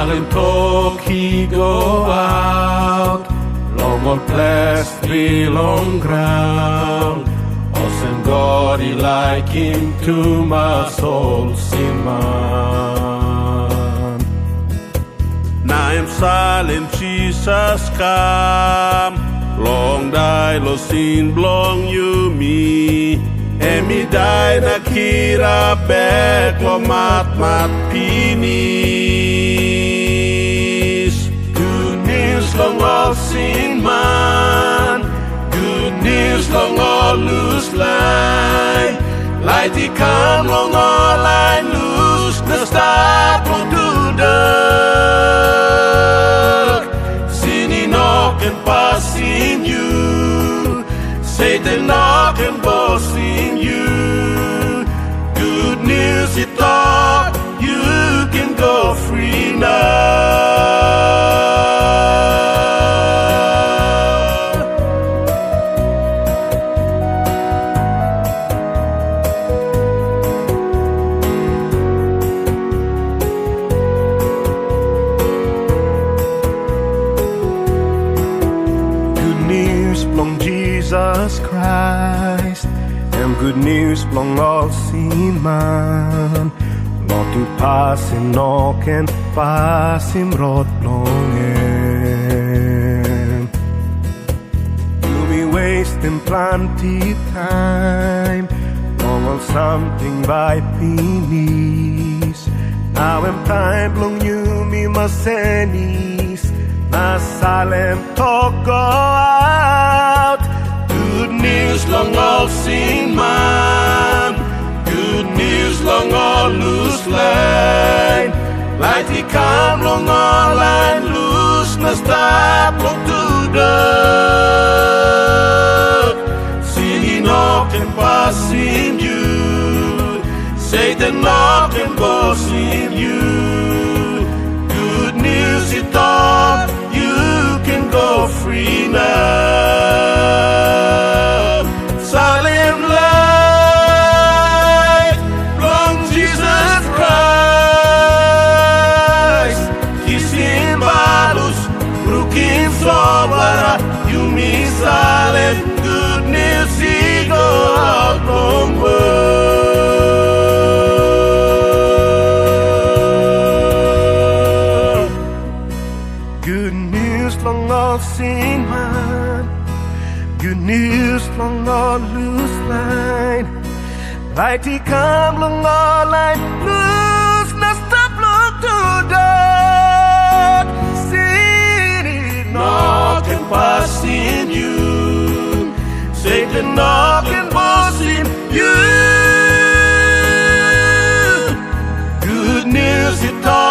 Silent talk he go out, long on blessed be long ground. And God he like him to my soul sin man. Now I'm silent Jesus come, long die lo sin blong you me. Emi die na kira back lo mat pinis. Good news long all sin man, good news long all loose line. Light he come long all line loose, na stop long to dark. Sin he knock and pass in you, Satan knock and boss in you. Good news he thought you can go free now. Jesus Christ, and good news long all seen man. Not to pass him knock and pass him rot long end. You'll be wasting plenty time, long on something by penis. Now I'm time long you me masenis, na silent talk go out. Good news long all seen man, good news long all loose line. Light he come long all line loose, na stop long to dark. Sin he knock and pass in you, Satan knock and boss in you. Good news he thought you can go free now. Silent light, long Jesus Christ. He's in battles, broken sobara. You mean silent, good news he go out long world. Good news long all seen man, good news long all loose line. Light he come long all line loose, na stop look to dark. Sin it knock and pass in you, Satan knock and boss in you. Good news he thought